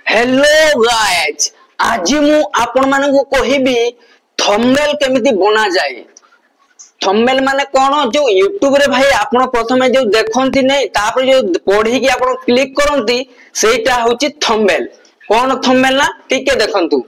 Hello guys, आज मु आपण मानकु कहिबी थंबनेल केमिति बना जाए। थंबनेल माने कोन जो यूट्यूब रे भाई आपण प्रथमे जो देखंती नै तापर जो पढी कि आपण क्लिक करंती सेटा होची थंबनेल। कोन थंबनेल ना ठीक देखंतु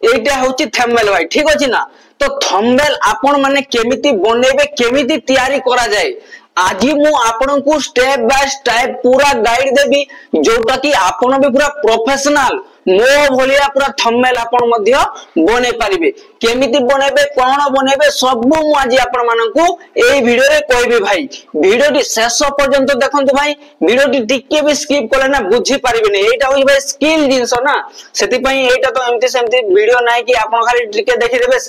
एटा होची थंबनेल भाई, ठीक अछि ना। तो थंबनेल आपण माने केमिति बनेबे केमिति तैयारी करा जाए आज मु आपन को स्टेप बाय स्टेप पूरा गाइड देबी जोटा कि आपन भी पूरा प्रोफेशनल मो भलिया पूरा थंबनेल आपन मध्य बने पारिबे। केमिति बनेबे कोन बनेबे सब मु आज आपन मानकू एई वीडियो रे कहबी भाई। वीडियोटी शेष पर्यंत देखंतु भाई, वीडियोटी टिके भी स्किप करले ना बुझी पारिबे नै। एटा होई भाई स्किल जिंस ना, सेति पई एटा तो एमति सेमति वीडियो नै कि आपन खाली टिके देखि देबे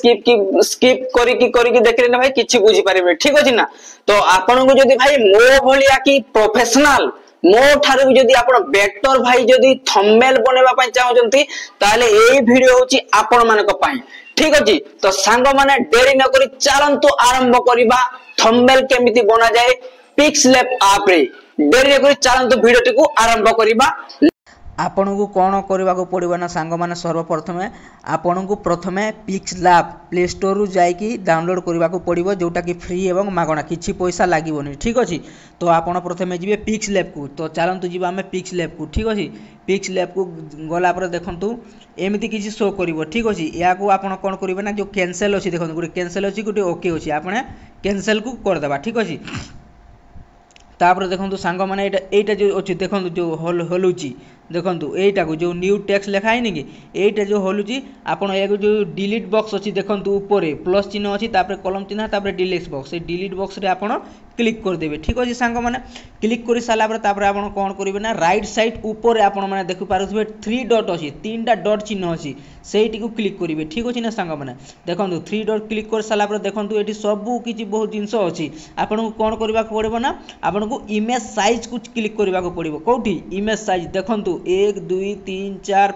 स्किप करी देखिले ना भाई किछि बुझी पारिबे, ठीक अछि ना। तो आपन को जदी भाई मो भलिया कि प्रोफेशनल मो ठारू भी जदी आपण बेटर भाई जदी थंबनेल बनेबा पई चाहउचंती ताले एई वीडियो होची आपण मानक पई, ठीक अछि। तो सांग माने देरी न करी चलंतु आरंभ करिबा थंबनेल केमिति बना जाए पिक्सलैब ऐप रे। देरी न करी चलंतु वीडियोटी को आरंभ करिबा। आपन को कौन करने को पड़ो ना सांग मैंने सर्वप्रथमे आपन को प्रथमे पिक्सलैब प्ले स्टोर रु जाइकी डाउनलोड करने को पड़ो जोटा कि फ्री एवं मागणा किसी पैसा लगभग, ठीक अच्छे। तो आपन प्रथमे जी पिक्सलैब को, तो चलतु जी आम पिक्सलैब को, ठीक अच्छे। पिक्सलैब को गलापर देखु एमती किसी शो कर, ठीक अच्छे। या आपड़ कौन करेंगे ना जो कैंसल अच्छी देखो गोटे कैंसल अच्छी गोटे ओके अच्छी आपने कैंसल को करदे, ठीक अच्छे। तापर देखो सांग मैंने एटा जो अच्छे देखो जो हलुची देखो यहीटा को जो न्यू टेक्स्ट लिखा है कि यहीटा जो हलुची आपड़ या जो डिलीट बॉक्स अच्छी देखो ऊपर प्लस चिन्ह अच्छी कलम चिन्ह तापर डिलीट बॉक्स, डिलीट बॉक्स रे आपड़ क्लिक करदेवे, ठीक अच्छे। सांग मैंने क्लिक कर सारापर आपड़ कौन करेंगे ना राइट साइड ऊपर आपण मैंने देखि पारुथिबे 3 डॉट अच्छी 3टा डॉट चिन्ह अच्छी सेठी को क्लिक करेंगे, ठीक अच्छे ना। सांग मैंने देखो 3 डॉट क्लिक कर सारापर देखो ये सबू किसी बहुत जिनस अच्छी आपन को कौन करने को पड़ो ना आपन को इमेज साइज को क्लिक करने को पड़ो। कौटी इमेज साइज देखो 1 2 3 4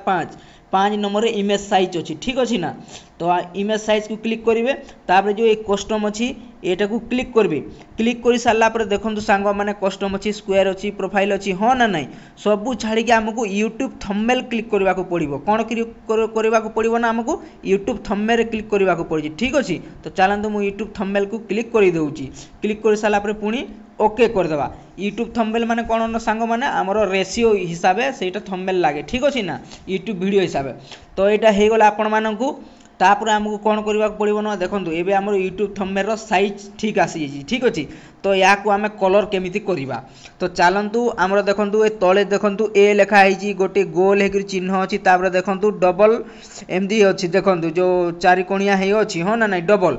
5 नंबर इमेज साइज अच्छी, ठीक अच्छे ना। तो इमेज साइज को क्लिक करेंगे तापर जो एक कस्टम अच्छी एटा को क्लिक करेंगे। क्लिक कर सारा पर देखो सांग मैंने कस्टम अच्छी स्क्वायर अच्छी प्रोफाइल अच्छी हाँ ना नहीं सबू छाड़ी आमको यूट्यूब थंबनेल क्लिक करने को पड़ो। कौन करने को पड़ो ना आमको यूट्यूब थंबनेल क्लिक करने को पड़े, ठीक अच्छे। तो चलते मुझे यूट्यूब थंबनेल को क्लिक कर दूँगी। क्लिक कर सारा पर पुणी ओके करदेवा। यूट्यूब थंबनेल माने कौन ना सांग माने आमर रेशियो हिसाब से थंबनेल लगे, ठीक अच्छे ना यूट्यूब वीडियो हिसाब। तो यहाँ हो गला आपण मानकू तापर आमको कौन करने को पड़ो ना देखो ये आम यूट्यूब थंबनेल साइज ठीक आसी, ठीक अच्छे। तो या आम कलर केमिति करवा। तो चलतु आमर देखु तले देखु ए लिखाई गोटे गोल हो चिन्ह अच्छी तापर देखु डबल एमती अच्छी देखो जो चारिकोणिया अच्छी हाँ ना नहीं डबल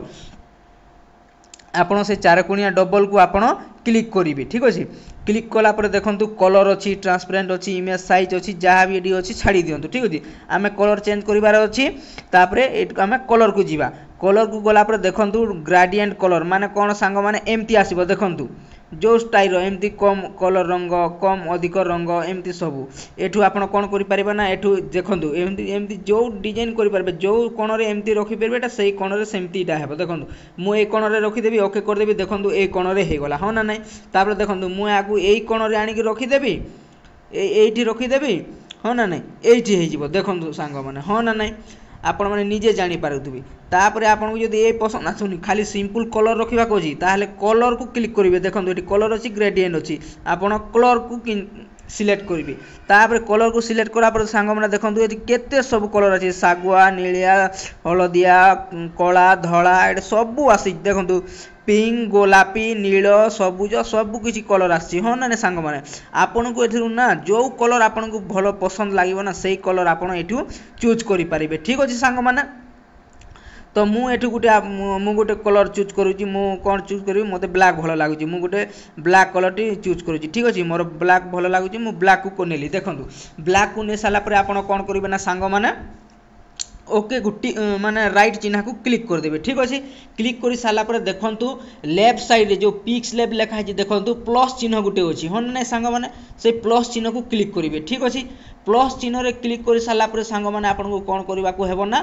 आपड़ से चारकोणिया डबल को आपड़ क्लिक करेंगे, ठीक अच्छे। क्लिक कलापर देखो कलर अच्छी ट्रांसपेरेंट अच्छी इमेज साइज अच्छी जहाँ भी ये अच्छी छाड़ी दिंतु, ठीक अच्छे। आम कलर चेंज करार अच्छी तापर आम कलर को जीवा। कलर को गलापर देखो ग्रेडिएंट कलर माने कौन सांग माने एमती आसो देखु जो स्टाइल एमती कम कलर रंग कम अधिक रंग एमती सबू एठू आपन कौन करें ना एठू देखो एमती जो डिजाइन करेंगे जो कोण में एमती रखिपारे से कोण में सेमती हे देखो मुझे कोण में रखीदेवी ओके करदेवी देखो ये कोण में होगला हाँ ना नहीं। तापर देखो मुझे आपको यही कोण में आणिक रखीदेवी ये रखीदेवी हाँ ना नहीं ये देखो सांग मैंने हाँ ना नहीं आपण मैंने निजे जानीपारे। तापर आपको जब ये पसंद आसुनी खाली सिंपल कलर रखा अच्छी ताहले कलर को क्लिक करेंगे। देखो ये कलर अच्छी ग्रेडिएंट अच्छी आपड़ कलर को सिलेक्ट करेंगे। तापर कलर को सिलेक्ट करापर सांग मैंने देखो ये केते सब कलर अच्छे सागुआ नीलिया हलदिया कला धला ये सबू आसी देखो पिंक गोलापी नील सबुज सबू किसी कलर आसी हाँ ना सांग मैंने आपन को एठू ना जो कलर आपन को भल पसंद लगे ना से कलर आपन एठू चूज करेंगे, ठीक अच्छे सांग मैंने। तो मुझे गोटे कलर चूज करुँची मु कौन चूज करी मत ब्लैक भल लगुच मु गोटे ब्लैक कलर टी चूज करुँची, ठीक अच्छे। मोर ब्लैक भल लगुच मु ब्लैक को नेली देखो ब्लैक को नहीं सारापर आपन कौन करेंगे ना सांग मैंने ओके गुटी माने राइट चिन्ह को क्लिक करदेवे, ठीक अच्छे। क्लिक कर सारापर देखु लेफ्ट साइड जो पिक्सलैब लिखा है देखो प्लस चिन्ह गोटे अच्छी हाँ ना सांग मैंने से प्लस चिन्ह को क्लिक करेंगे, ठीक अच्छे। प्लस चिन्ह रे क्लिक कर सारापर सांग मैंने आपको कौन करने को हेब ना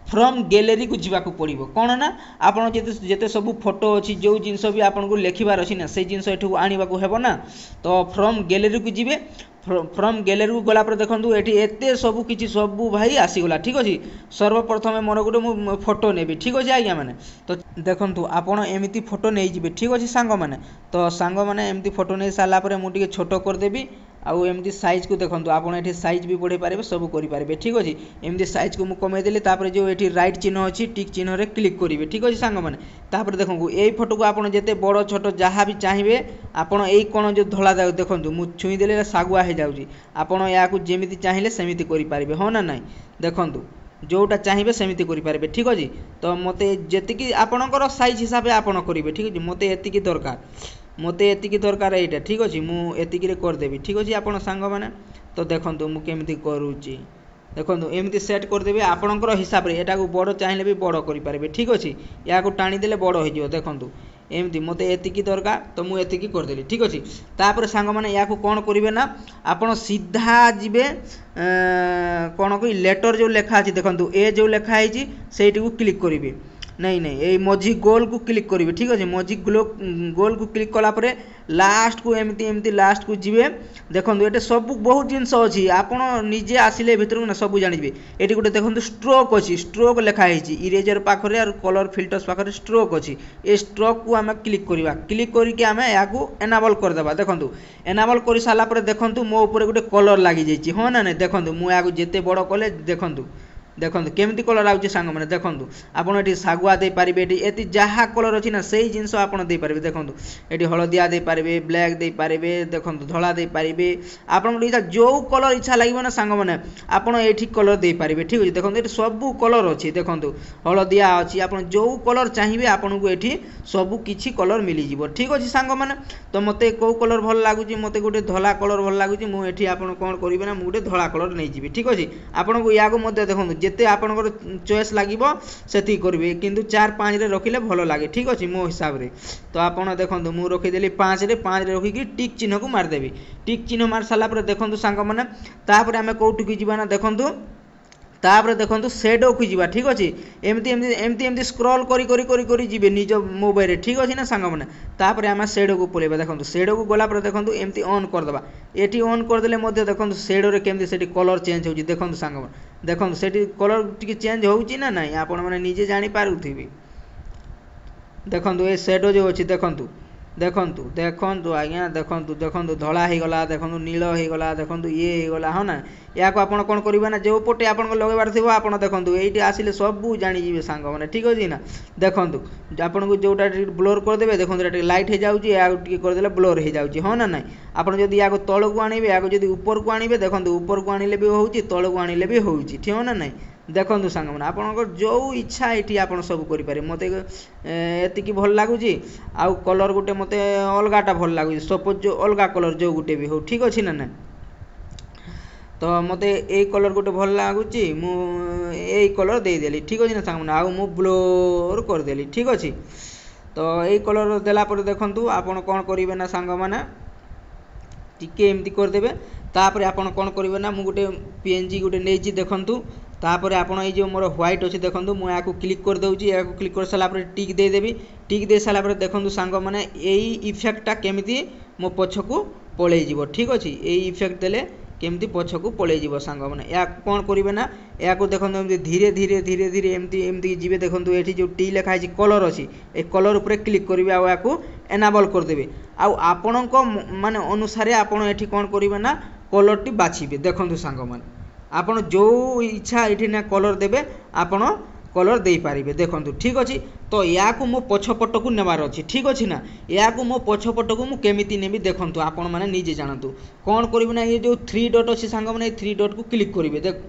फ्रॉम गैलरी को जीवाकू पड़ो कौन ना आपन जिते सब फोटो अच्छी जो जिनस भी आपको लिखबार अच्छी ना से जिनस एठू आनिबाकू हेबो ना तो फ्रॉम गैलरी को जीवे फ्रॉम गैलरी को गला पर देखंतु एठी एते सब किछि सब भाई आसीगला ठीक अछि सर्वप्रथम मोर गोटे मु फोटो नेबी ठीक अछि आज्ञा माने तो देखंतु आपण एमिति फोटो नै जिवे ठीक अछि सांग माने तो सांग माने एमिति फोटो नै साला पर मु टिके छोटो कर देबी आउ एमती साइज को देखो आप ये साइज भी बढ़े पारे सब करेंगे ठीक अच्छे एमती साइज को मुझे कमेदेली जो ये रईट चिन्ह अच्छी टिक चिन्ह रे क्लिक करेंगे ठीक अच्छे सांग मैंने देखो यही फोटो को आप जिते बड़ छोट जहाँ भी चाहिए आपड़ यही कौन जो धला देखो मुझे छुईदे सागुआ हो जाऊँगी आपड़ या जमी चाहिए सेमती करेंगे हाँ ना ना देखूँ जोटा चाहिए सेमती करेंगे ठीक अच्छे तो मत जी आपणकर साइज हिसाब से आपड़ करेंगे ठीक अच्छे मत एति दरकार मत एति दरकार यहाँ ठीक अच्छे मुझे करदेवी ठीक अच्छे आप सांग मैंने तो देखो मुझे करुच्ची देखो एमती सेट करदेवी आपणकर हिसाब से यहाँ बड़ चाहिए भी बड़ करेंगे ठीक अच्छे या टाणीदे बड़ हो देखो एमती मत एति दरकार तो मुझे करदेली ठीक अच्छे तापर सांग मैंने या कौन करेंगे ना आप सीधा जीवे कौन कह लेटर जो लेखा अच्छी देखो ए जो लेखाई से क्लिक करेंगे नहीं नहीं ये मझी गोल को क्लिक करेंगे ठीक अच्छे मझी गोल को क्लिक कलापर लास्ट को एमती एमती लास्ट को जीवे देखो ये सब बहुत जिनस अच्छी आपड़ निजे आसिले भर ना सब जानवे ये गोटे देखो स्ट्रोक अच्छी स्ट्रोक लिखाई इरेजर पाखे और कलर फिल्टर्स पाखे स्ट्रोक अच्छी ये स्ट्रोक को आम क्लिक करवा क्लिक करके आम या एनाबल करदे देखो एनाबल कर सारापर देखो मो ऊपर गोटे कलर लगी जाइए हाँ ना नहीं देखो मुझे जिते बड़ कले देखो देखो केमती कलर आउची सांग मैंने देखो आपड़ ये सागुआ दे पारे ये जहाँ कलर अच्छी ना से जिनस आपड़ दे पारे देखो ये हलदिया दे पारे ब्लैक दे पारे देखो धला दे पारे आपन इच्छा जो कलर इच्छा लगे ना सांग मैंने आपड़ ये कलर दे पारे ठीक अच्छे देखो ये सब कलर अच्छी देखो हलदिया अच्छी आप जो कलर चाहिए आपन को ये सब किसी कलर मिलଯିव ठीक अच्छे सांग मैंने तो मत कौ कलर भल लगुच मत गोटे धला कलर भल लगुच मुझे आपड़ कौन करेंगे ना मुझे धला कलर नहीं जी ठीक अच्छे आपन को या देखो जिते आपनकर चॉइस लगिबो सेति करिवे किंतु 4-5 रे रखिले भलो लागे ठीक अछि मो हिसाब रे तो आपण देखंतु मु रखि देली 5 रे रखि कि टिक चिन्ह को मार देबी टिक चिन्ह मार साला पर देखंतु सांग माने तापर हमें कोठु की जीवा ना देखंतु तापर देखंतु शेडो को जीवा ठीक अछि एमती एमती एमती एमती स्क्रॉल करी करी करी करी जीवे निज मोबाइल रे ठीक अछि ना सांग माने तापर हम शेडो को पलेबा देखंतु शेडो को गला पर देखंतु एमती ऑन कर दबा एटी ऑन कर देले मध्ये देखंतु शेडो रे केमती सेठी कलर चेंज होजी देखंतु सांग माने देखंतु सेठी कलर टिके चेंज होउची ना नाही आपण माने निजे जानि पारुथिबी देखंतु ए शेडो जो अछि देखंतु देखंतु देखंतु आज्ञा देखंतु देखंतु धला हे गला देखंतु नील हे गला देखंतु ये हे गला हाँ ना या को आपण कोन करिबा ना जो पटे आपण लगेबार थिबो आपण देखंतु एइटी आसिले सब जानि जिवे सांग माने ठीक अछि ना देखंतु आपण को जोटा ब्लर कर देबे देखंतु एटा लाइट हे जाउची या टिके कर देले ब्लर हे जाउची हाँ ना नाही आपण जदी या को तळ को आनिबे या को जदी ऊपर को आनिबे देखंतु ऊपर को आनिले भी होउची तळ को आनिले भी होउची ठीक हो ना नाही देखो सांग मैंने आपंकर जो इच्छा ये आप सब करें मत एति भल लगुच आउ कलर गोटे मत अलगाटा भल लगुच सपोज जो अलगा कलर जो गोटे भी हो ठीक अच्छे ना ना तो मत ये कलर गोटे भल लगुच मुझे कलर देदेली ठीक अच्छे ना सांग मैंने आउ ब्लोर करदेली ठीक अच्छे तो ये कलर देलापर देखु आपड़ कौन करेंगे ना सांग मैंने टिके एमती करदे तापर आपड़ कौन करेंगे ना मुझे पीएनजी गोटे नहीं देखूँ तापर आपड़ ये मोर व्हाइट अच्छे देखो मुझे क्लिक कर दूसरी या क्लिक कर सारापर टिक देदेवी टिक दे सारापर देखो सांग मैंने यही इफेक्टा केमी मो पछकू पलैज ठीक अच्छे यही इफेक्ट देले केमती पछकू पलैज सांग मैंने या कौन करेंगे ना या देखो एमती धीरे धीरे धीरे धीरे एमती एमती जी देखो ये जो टी लिखाई कलर अच्छी ए कलर उपर क्लिक करेंगे आउ या एनाबल करदे आपण माने अनुसार आपड़ ये कौन करेंगे ना कलर टी बाछिबे देखो सांग मैंने आपड़ जो इच्छा ये ना कलर देवे आपण कलर दे पारे देखो ठीक अच्छे तो या मो पछपट को नेबार अच्छी ठीक अच्छे ना या मो पछपट को मुझे नेबी देखो आपण मैंने निजे जानतु कौन करेंगे ना ये जो 3 डॉट अच्छी सांग मैंने 3 डॉट को क्लिक करेंगे देख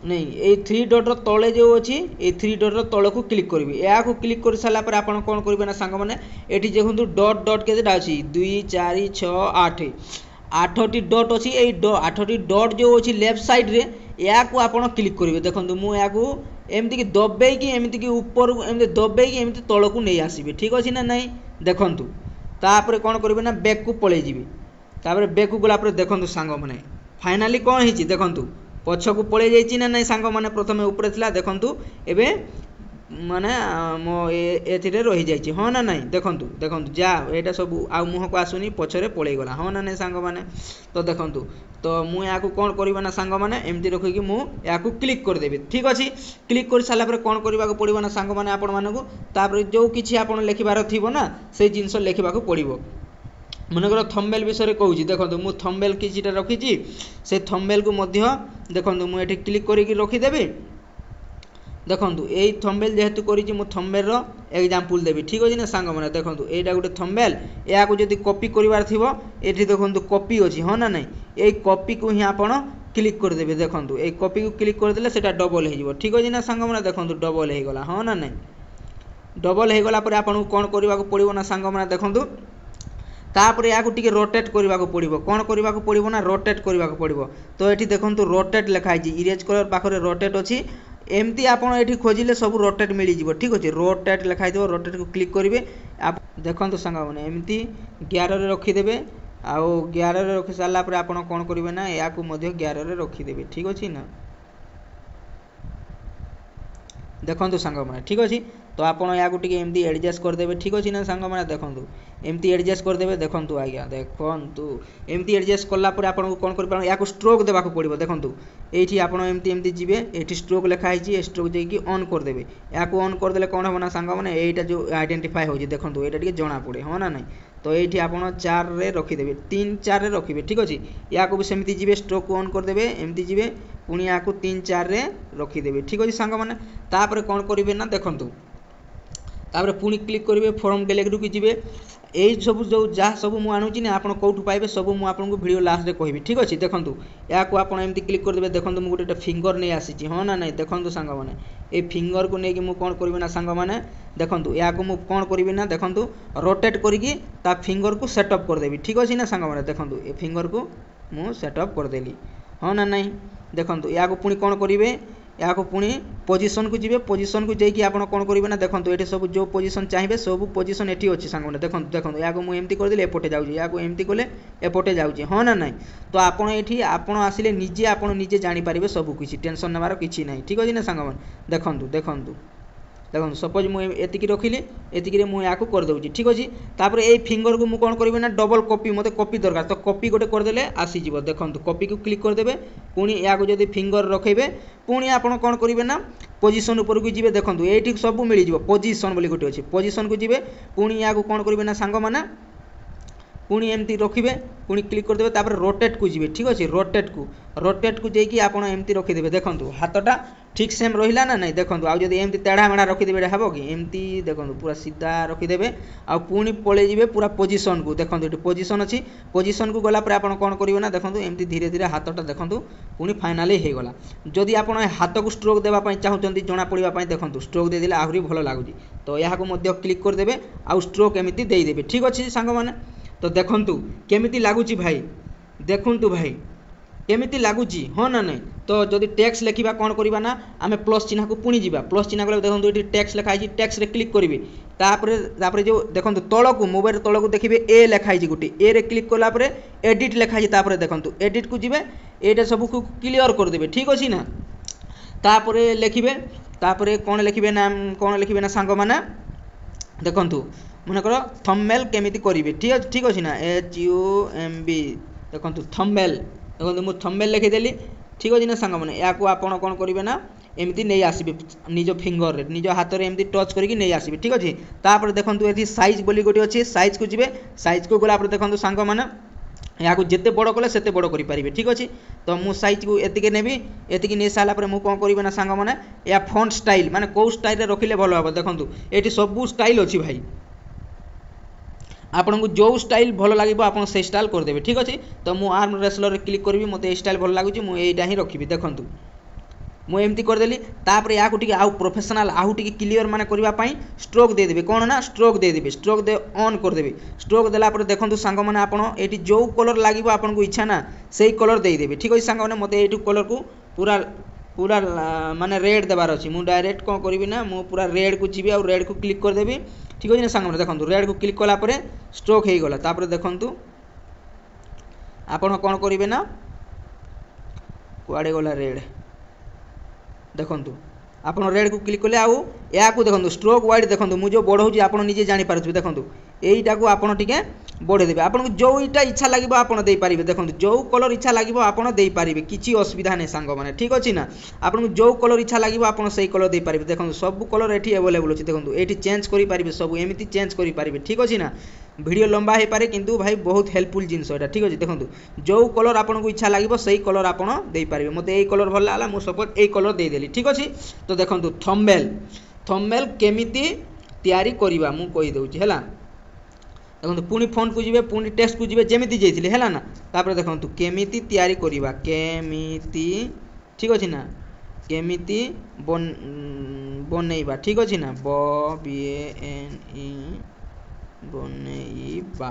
नहीं ये 3 डॉट तले जो अच्छी ये 3 डॉट तल को क्लिक करेंगे या क्लिक कर सारापर आप कौन करेंगे ना सांग मैंने ये देखो डॉट डॉट के अच्छी 2 4 6 8 8टी डॉट अच्छी 8टी डॉट जो अच्छी लेफ्ट साइड रे या आप क्लिक करेंगे देखो मुझे एमती कि दबेकी एमती कि ऊपर एमती दबेकी एमती तल को नहीं आसबे ठीक अच्छे ना नहीं देखु तापर कौन करेंगे ना बैक को पलैजी तापर बैक को गला देखो सांग मैंने फाइनाली कौन है देखो पछकू पड़े जाइए ना नहीं सांग मैंने प्रथम ऊपर था देखु एवं माने मो एथिरे रही जाइए हाँ ना नहीं देखु देखु जा यहाँ सब आउ मुह को आसुनी पछरे पलैगला हाँ ना नहीं सांग मैंने तो देखु तो मुझे कौन करवा ना सांग मैंने एमती रखिकी मुझे क्लिक करदेवी ठीक अच्छे क्लिक कर सारापर कौन करने को पड़ो ना सांग मैंने आपण मानक जो किसी आप लिखबार थी ना से जिनस लिखा पड़ो मनकर थंबनेल विषय कहूँ देखो मुझे थंबनेल किसीटा रखी से थंबनेल को देखो मुझे क्लिक करके रखीदेवी देखो यही थंबनेल जेहेतु करी थंबनेल एग्जांपल देवी ठीक अच्छे ना सांग मैंने देखो यहाँ गोटे थंबनेल या जब कॉपी करार थी ये देखो कॉपी अच्छी हाँ ना नहीं यही कॉपी को ही आप क्लिक करदेवे देखो ये कॉपी को क्लिक करदे से डबल हो ठीक अच्छे ना सांग मैंने देखो डबल हो गला हाँ ना नहीं डबल हो गला आपको कौन करने को पड़ो ना सांग मैंने देखो तापर या रोटेट करने को पड़ो कौन करने को पड़ो ना रोटेट करने को पड़ो तो ये देखो रोटेट लिखाई इरेज कलर पाखे रोटेट अच्छी एमती आपड़ ये खोजिले सब रोटेट मिल जाए ठीक अच्छे रोटेट लिखाई देव रोटेट को क्लिक करेंगे आप देखो सांग मैंने एमती 11 रखीदे आउ 11 रखी सारापर आप कौन करेंगे ना या 11 रखीदे ठीक अच्छे ना देखो सांग मैंने ठीक अच्छे तो आपड़ या एमती एडजस्ट करदे ठीक अच्छे ना सांग मैंने देखो एमती एडजस्ट करदे देखो आज्ञा देखु एमती एडजस्ट कलापर आपको कौन कर या स्ट्रोक देवाक पड़ो देखो ये आप एमती जी ये स्ट्रोक लिखाई स्ट्रोक जाकि ऑन करदे या ऑन करदे कौन हम ना सांग मैंने यहाँ जो आइडेंटिफाई हो देखो ये जना पड़े हाँ ना नहीं तो ये आप 4 रे रखीदे 3 4 रखिए ठीक अच्छे या भी सेमती जी स्ट्रोक को ऑन करदे एमती जी पुणी या 3 4 रे रखीदे ठीक अच्छे सांग मैंने तापर कौन करेंगे ना देखो तापर पुणी क्लिक करेंगे फॉर्म गैलेरी को जी यही सब जो जहाँ सब मुझे आणुची ना आप कौटू पाइबे सब मुझे आपको वीडियो लास्ट में कहबी ठीक अच्छे देखो या आप क्लिक करदे देखो मुझे गोटे फिंगर नहीं आसी हाँ ना नहीं देखो सांग मैंने ये फिंगर को लेकिन मुझे कौन करी ना सांग मैंने देखो या मुझे कौन करी ना देखो रोटेट करके फिंगर को सेटअप करदेवी ठीक अच्छे ना सांग मैंने देखो ये फिंगर को मुझे सेटअप करदेली हाँ ना नहीं देखो या पुणी कौन करेंगे या पुणी पोजिशन को जी पोजिशन को जाकि आप कौन करेंगे ना देखो ये सब जो पोजिशन चाहिए सब पोजिशन ये अच्छी सांग मैंने देखो देखो या मुझे एमती करदेली एपटे जाऊँगी या एमती कले एपटे जाऊँगी हाँ ना नहीं तो आपड़ ये आपड़ आसिले निजे आप निजे जानीपारे सब किसी टेंशन नेबार किसी ना ठीक अच्छे ना सांग मैंने देखो देखो देखो सपोज मुझे रखिली ये मुझे करदे ठीक अच्छे तापर ये फिंगर को मुझे कौन करेंगे ना डबल कॉपी मत कॉपी दरकार तो कॉपी गोटे करदे आसीज देखो कॉपी को क्लिक करदे पुणी या जब फिंगर रखेबे पुणी आप कौन करेंगे ना पोजिशन उपर को जी देखो ये सब मिल जाए पोजिशन बोली गोटे अच्छे पोजिशन को जी पुणी या कौन करेंगे ना सांग मैंने पुणी एमती रखिए पुणी क्लिक करदे तापर रोटेट को जी ठीक अच्छे रोटेट को जाकि आप एमती रखीदे देखो हाथटा ठीक सेम रहा ना नहीं देखो आदि एमती तेढ़ा मेढ़ा रखीदे हम कि एमती देखो पूरा सीधा रखीदे आ पुणी पलि जाए पूरा पोजिशन को देखो ये पोजिशन अच्छी पोजिशन को गलापर आप कौन करेंगे ना देखो एमती धीरे धीरे हाथटा देखो पुणी फाइनाली हो गला जदि आप हाथ को स्ट्रोक देवाई चाहते जना पड़ापी देखो स्ट्रोक देदेले आहरी भल लगुच तो यहाँ क्लिक करदे आउ स्ट्रोक एमती देदेवे ठीक अच्छे सांग मैंने तो देखंतु केमिति लागुची भाई देखंतु भाई केमिति लागुची हाँ ना नहीं तो जदि टैक्स लिखा कौन करवा ना आम प्लस चिन्ह को पुणी जा प्लस चिन्ह गला देखो ये टैक्स लिखाई टैक्स रे क्लिक करी तापर जो देखो तल को मोबाइल तल को देखिए ए लिखाई गोटे ए रे क्लिक कलापर एडिट लिखाई देखो एडिट को जी ये सब को क्लियर करदे ठीक अच्छे ना तापर लिखे तापर कौन लिखे ना सांग मैंने देखु मनकर थंबनेल केमिति करेंगे ठीक अच्छे ना HUMB देखो थंबनेल देखो मुझे थंबनेल लिखिदेली ठीक अच्छे ना सांग मैंने या आप कौन करेंगे ना एमती नहीं आसबे निज फिंगर रे निज हाथ में एमती टच करके नहीं आसबे ठीक अच्छे तापर देखो ये साइज बोली गोटे अच्छे साइज को जी साइज को गला देखो सांग मैंने या जिते बड़ कले से बड़ करेंगे ठीक अच्छे तो मु साइज को एतिके नेबी एतिके नहीं सारापर मुझे कौन करेंगे ना सांग मैंने या फॉन्ट स्टाइल माने कौ स्टाइल रखिले भल हम देखो ये सब स्टाइल अच्छी भाई आपन को जो स्टाइल भल लगे आप से स्टाइल करदे ठीक अच्छे तो मुझे आर्म रेसलर क्लिक करी मत स्टाइल भल लगुच मुझे यहाँ रखी देखूँ मुझे एमती करदेली तापर या आउ प्रोफेशनल आउ टी क्लियर माने करने स्ट्रोक देदेवे कौन ना स्ट्रोक देदेवे स्ट्रोक दे ऑन करदेवे स्ट्रोक देलापर देखो सांग मैंने आपड़ी जो कलर लगे आपको इच्छा ना से कलर देदेवे ठीक अच्छे सांग मैंने मत ये कलर को पूरा पूरा माने रेड देवार अच्छी मुझे डायरेक्ट कौन करी ना मुझे पूरा रेड को जी और रेड को क्लिक करदेवी ठीक अच्छे ना सांग मैंने देखो रेड को क्लिक कलापर स्ट्रोक हो गला तापर देखु आप कौन करेंगे ना कुआड़े गला रेड देखो आप रेड को क्लिक कले आउ या देखो स्ट्रोक वाइड देखो मुझे बढ़ाऊँ आप निजे जापर देखो यहीटा को आप बढ़ेदेवे आपको जो इटा इच्छा लगे आप देखो जो कलर इच्छा लगे आप किसी असुविधा नहीं सांग मैंने ठीक अच्छे ना आपको जो कलर इच्छा लगे आप कलर दे पारे देखो सब कलर ये अवेलेबल अच्छे देखो ये चेंज करेंगे सब एमती चेंज करेंगे ठीक अच्छे ना वीडियो लंबा हो पारे किंतु भाई बहुत हेल्पफुल जिनस यहाँ ठीक अच्छे देखो जो कलर आपको इच्छा लगे से कलर आप पारे मत यही कलर भल लगा मुझे सपोज यही कलर देदेली ठीक अच्छे तो देखो थंबनेल केमिति तैयारी करवा मु कही दूची है देखो पुणी फोन को जी पुणी टेक्स्ट को जी जमी जाइए है ना तापर देखो केमिति तैयारी करवा केमिति ठीक अच्छे ना केमिति बनैबा ठीक अच्छे ना BANE बनैबा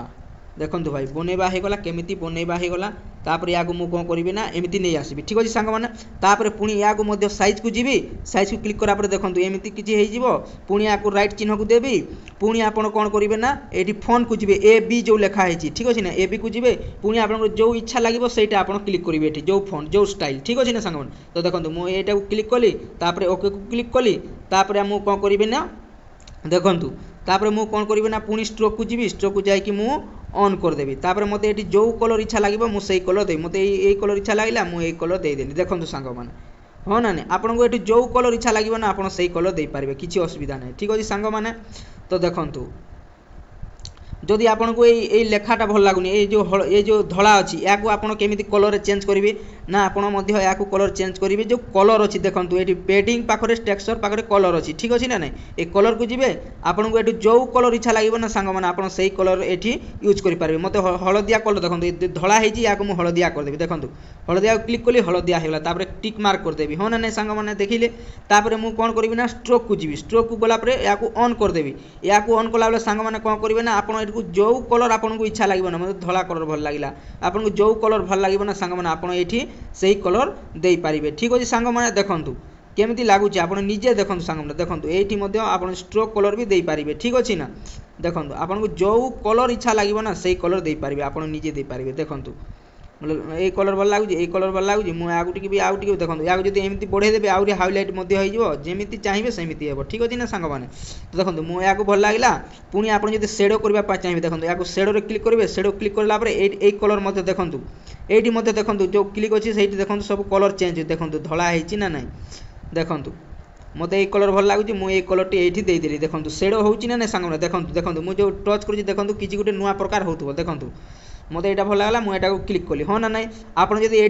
देखो भाई बनैबा होगला केमिति बनैबा होगला तापर या मुझे कौन करी ना एमती नहीं आसबि ठीक अच्छे सांग मैंने तापर पुणी या साइज को जी साइज को क्लिक करापर देखो एमती किसी हो पुणी या राइट चिन्ह को देवी पुणी आप कौन करेंगे ना ये फोन को जी AB जो लिखाई ठीक अच्छे ना AB को जी पुणी आप जो इच्छा लगे सहीटा आप क्लिक करेंगे ये जो फोन जो स्टाइल ठीक अच्छे ना सांग मैंने तो देखो मुझे यहाँ क्लिक कली तापर ओके को क्लिक कली तापर मुझे कौन करी ना देखु तापर मुझे कौन करी ना पुणी स्ट्रोक को जी स्ट्रोक को जाकि मुझे ऑन करदेवी तापर मत ये जो कलर इच्छा लगे मुझे कलर देवी मत यही कलर इच्छा लगे मुझे कलर देदेली देखो सांग मैंने हाँ ना नहीं आपको ये जो कलर इच्छा लगे ना आप कलर दे पारे किसी असुविधा नहीं ठीक अच्छे सांग मैंने तो देखो जदि आपको ये लेखाटा भल लगुनि ये जो धला अच्छी या आप केमी कलर चेंज करेंगे ना आप कलर चेंज करेंगे जो कलर अच्छी देखो ये पेडिंग पाखे टेक्सचर पाखे कलर अच्छी ठीक अच्छे ना नहीं ये कलर को जी आपको ये जो कलर इच्छा लगे ना सांग मैंने आप कलर ये यूज करेंगे मत हलदिया कलर देखो धला या मुझे हलदिया करदेवी देखो हलदिया क्लिक कली हलदिया होगा तापर टिक मार्क करदेवी हाँ ना नहीं सांग मैंने देखिले तापर मुझे कौन करी ना स्ट्रोक को जी स्ट्रोक को गलापर या ऑन करदेवी या ऑन कला बेले सांग मैंने कौन करेंगे ना आप जो कलर आपको इच्छा लगे ना मतलब धला कलर भल लगे आपको जो कलर भल लगे ना सांग मैंने आप से कलर दे पारे ठीक अच्छे सांग मैंने देखूँ केमी लगुच आप निजे देखो सांग मैंने देखो ये आप स्ट्रोक कलर भी दे पारे ठीक अच्छे ना देखो आपको जो कलर इच्छा लगे ना से कलर दे पारे आप निजे दे पारे देखो मतलब ये कलर भल लगुच ये कलर भल लगुच मुझे आगे भी आउ देखो या जब एमती बढ़ेदेवी आहरी हाइलाइट जमी चाहिए सेमती हे ठीक अच्छे ना सांग मैंने तो देखो मुझे या भल लगे पुणी आप सेडो करने चाहिए देखो या सेडो क्लिक करेंगे सेडो क्लिक करापर ये कलर मत देखो ये मत देखो जो क्लिक अच्छे से देखो सब कलर चेंज देखो धला है ना ना देखो मत ये कलर भल लगुच मुझे कलर टी ये देदेली देखो सेडो हो ना सांग मैंने देखो देखो मुझे टच कर देखो किसी गोटे नुआ प्रकार हो देखो मत यहाँ भल लगा मुझे यहाँ क्लिक कली हाँ ना ना आप ये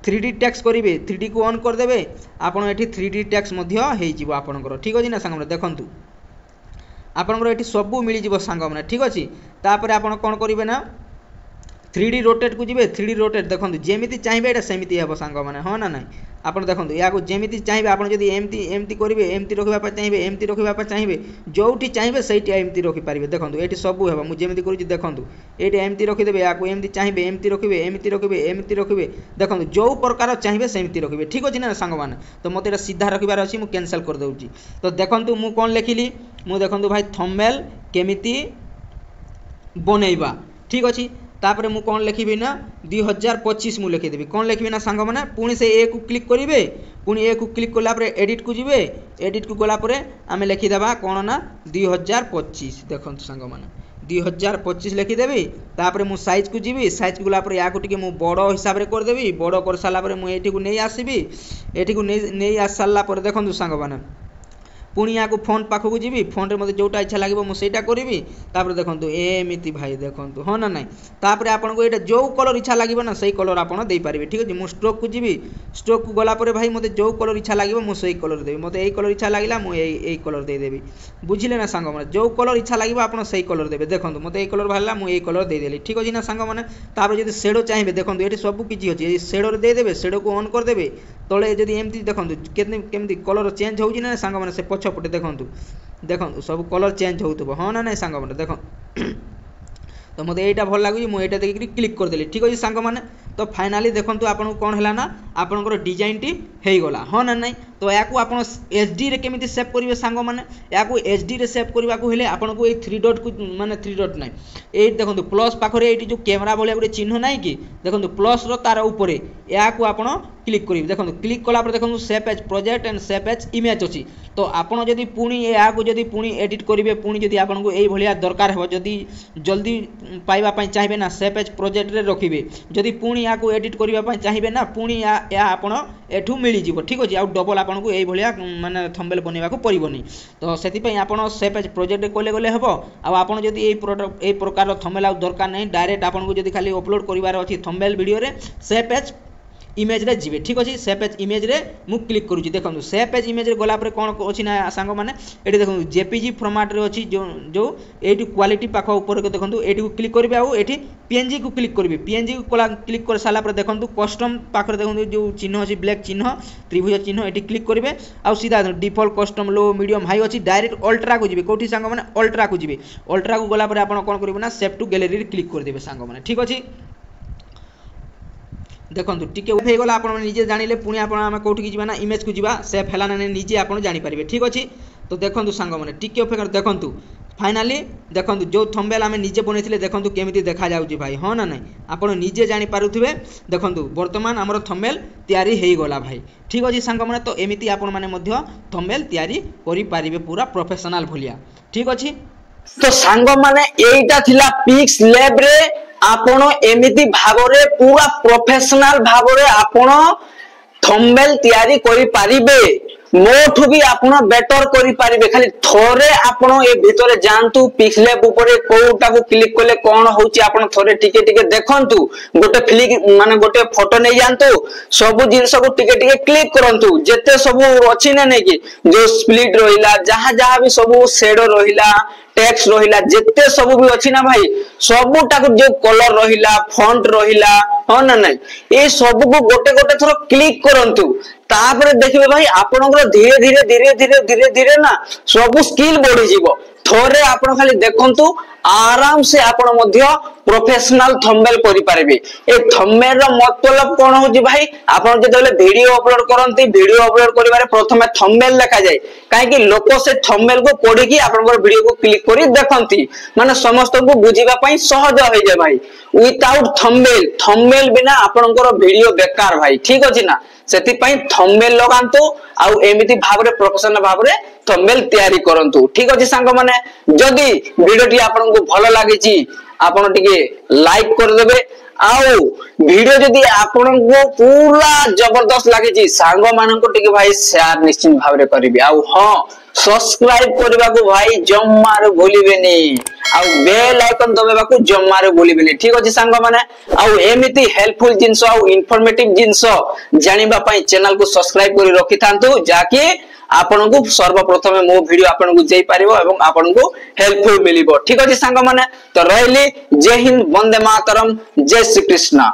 3D टेक्स्ट करेंगे 3D को ऑन करदे आप 3D टेक्स्ट आपंकर ठीक अच्छे ना सांग मैंने देखो आपंकर ये सबू मिल सांग मैंने ठीक अच्छे तापर आप कौन करेंगे ना 3D रोटेट को जी 3D रोटेट देखो जमी चाहिए यहाँ सेमती हे सांग मैंने हाँ ना ना आप देखो या जमी चाहिए आप एमती एमती करेंगे एमती रखा चाहिए एमती रखा चाहिए जो चाहिए से एमती रखिपारे देखो ये सबू हे मुझे कर देखो ये एमती रखिदेवे या एमती चाहिए एमती रखिए एमती रखिए एमती रखिए देखो जो प्रकार चाहिए सेमती रखिए ठीक अच्छे ना सांग मैंने तो मत ये सीधा रखार अच्छी मुझे कैंसल कर दूँगी तो देखो मुझे कौन लिखिली मुझे देखो भाई थंबनेल केमिति बनैबा ठीक अच्छे तापर मु कौन लिखी ना 2025 मु लिखिदेवी कौन लिखी ना सांग मैंने पुणी से ए को क्लिक करेंगे पुणी ए को क्लिक कलापर एडिट को जी एडिट को गलापर आम लिखिदेवा कौन ना 2025 देखो सांग मैंने 2025 लिखिदेवी तापर मु साइज को जी साइज को गलापर या बड़ हिसाब से करदेवी बड़ कर सारापर मुझे को नहीं आसबि ये नहीं आस सारापर देखो सांग मैंने पुणी या फोन पाखक जी फोन रे मत जोटा इच्छा लगे मुझे करी तापर देखो एमती भाई देखो हाँ ना ना तापर आपको ये जो कलर इच्छा लगे ना से कलर आप पारे ठीक अच्छे मुझे स्ट्रोक को जी स्ट्रोक को गलापर भाई मत जो कलर इच्छा लगे मुझे कलर देवी मत यही कलर इच्छा लगे मुझे यही कलर देदेवी बुझे ना सांग मैंने जो कलर इच्छा लगे आप कलर देवे देखो मत यही कलर बाहर मुझे कलर देदेली ठीक अच्छे ना सांग मैंने तापर जो सेडो चाहिए देखो ये सब किसी अच्छे सेडो देदेवे सेडो को ऑन करदे तले जब एमती देखो केमती कलर चेंज हो ना सांग मैंने से पछपटे देखो देखो सब कलर चेंज हो हाँ ना ना सांग मैंने देखो तो मत यहाँ भल लगुच मुझे देखिए क्लिक करदेली ठीक अच्छे सांग मैंने तो फाइनाली देखो आपको कौन है ना आपंकर डिजाइन टी हो गला हाँ ना ना तो याकू आपण एचडी रे केमिति सेव करिवे सांग माने याकू एचडी रे सेव करबा को हेले आपण को ए 3 डॉट को माने 3 डॉट नै ए देखंतु प्लस पाखरे एटी जो कैमरा बोले गुटे चिन्ह नै कि देखंतु प्लस रो तार ऊपरे याकू आपण क्लिक करिवे देखंतु क्लिक कला पर देखंतु save as project and save as image अछि तो आपण जदी पुनी याकू जदी पुनी एडिट करिवे पुनी जदी आपण को एई भलिया दरकार हो जदी जल्दी पाइबा पई चाहिबे ना सेव एज प्रोजेक्ट रे रखिबे जदी पुनी याकू एडिट करिबा पई चाहिबे ना पुनी या आपण एठू मिली जिवो ठीक अछि आ डबल आपण को एई भलिया माने थंबनेल बनेबा को परिबोनी तो सेति पई आपण सेव एज प्रोजेक्ट कोले गले हबो आ आपण जदी एई प्रकार थंबनेल आ दरकार नै डायरेक्ट आपण को जदी खाली अपलोड करिवार अछि थंबनेल वीडियो रे सेव एज इमेज रे जीवे ठीक अछि सेव एज इमेज रे मु क्लिक करू छी देखंतु सेव एज इमेज रे गोला पर कोन अछि ना सांग माने एठी देखंतु जेपीजी फॉर्मेट रे अछि जो एठी क्वालिटी पाखो ऊपर के देखंतु एठी को क्लिक करबे आ एठी पीएनजी को क्लिक करबे पीएनजी को कोला क्लिक कर साला पर देखंतु कस्टम पाखरे देखंतु जो चिन्ह अछि ब्लैक चिन्ह त्रिभुज चिन्ह एठी क्लिक करबे आ सीधा डिफॉल्ट कस्टम लो मीडियम हाई अछि डायरेक्ट अल्ट्रा को जीवे कोठी सांग माने अल्ट्रा को जीवे अल्ट्रा को गोला पर आपण कोन करबे ना सेव टू गैलरी रे क्लिक कर देबे सांग माने ठीक अछि देखंतु टिके हो गला आपण निजे जानिले पुनी आपण हम कोठी जिबा ना इमेज को जिबा सेव हैला ना निजे आपण जानि परिबे ठीक अछि तो देखंतु सांग माने टिके ऑफ देखंतु फाइनली देखंतु जो थंबनेल हम निजे बनेथिले देखंतु केमिति देखा जाउची भाई हो ना नै आपण निजे जानि पारुथिबे देखंतु वर्तमान हमर थंबनेल तयारी हेई गला भाई ठीक अछि सांग माने तो एमिति आपण माने मध्य थंबनेल तयारी करि पारिबे पूरा प्रोफेशनल भलिया ठीक अछि तो सांग माने एइटा थिला पिक्स लैब रे आपण एमिति भाबरे पूरा प्रोफेशनल भाबरे आपण थंबनेल तयारी करि पारिबे मोठु भी आपण बेटर करि पारिबे खाली थोरे आपण ए भितरे जानतु पिक्सलैब ऊपर कोउटा को क्लिक करले कोन होची आपण थोरे टिके टिके देखंतु गोटे क्लिक माने गोटे फोटो नै जानतु सब जिंस को टिके टिके क्लिक करंतु जते सब अछि नै कि जो स्प्लिट रहिला जहां जहां भी सब शेडो रहिला टेक्स्ट रहिला जते सब भी अछि ना भाई सबटा को जो कलर रहिला फॉन्ट रहिला हो ना नै ए सब को गोटे गोटे थरो क्लिक करंतु तापर देखिबे भाई आपनकर धीरे धीरे धीरे धीरे धीरे धीरे ना सब स्किल बढ़ी जीवो थोरे आपण खाली देखंतु आराम से आपण मध्य प्रोफेशनल थंबनेल करि पारिबे ए थंबनेल रो मतलब कोन होजी भाई आपण जेतले वीडियो अपलोड करंती वीडियो अपलोड करिवारे प्रथमे थंबनेल लिखा जाय काहे कि लोक से थंबनेल को पढी कि आपनकर वीडियो को क्लिक करि देखंती माने समस्त को बुझिबा पई सहज होई जाय भाई विदाउट थंबनेल बिना आपनकर वीडियो बेकार भाई ठीक अछि ना सेति पई थंबनेल लगांतु आउ एमिति भाबरे प्रोफेशनल भाबरे थंबनेल तयारी करंतु ठीक अछि सांग माने जदी वीडियो टी आपन को भलो लागि छि आपन टिके लाइक कर देबे आउ वीडियो जदी आपन को पूरा जबरदस्त लागि छि सांग मानन को टिके भाई शेयर निश्चित भाबरे करिबे आउ हां सब्सक्राइब करबा को भाई जम्मार भूलिबेनी आउ बेल आइकन दबाबा को जम्मार भूलिबेनी ठीक अछि सांग माने आउ एमिति हेल्पफुल जिंसो आउ इन्फॉर्मेटिव जिंसो जानिबा पई चैनल को सब्सक्राइब करि रखि थांतु जाके आपन को सर्वप्रथमे मो वीडियो आपन को जेई पारिबो एवं आपन को हेल्पफुल मिलिबो ठीक अछि सांग माने तो रहली जय हिंद वंदे मातरम जय श्री कृष्ण।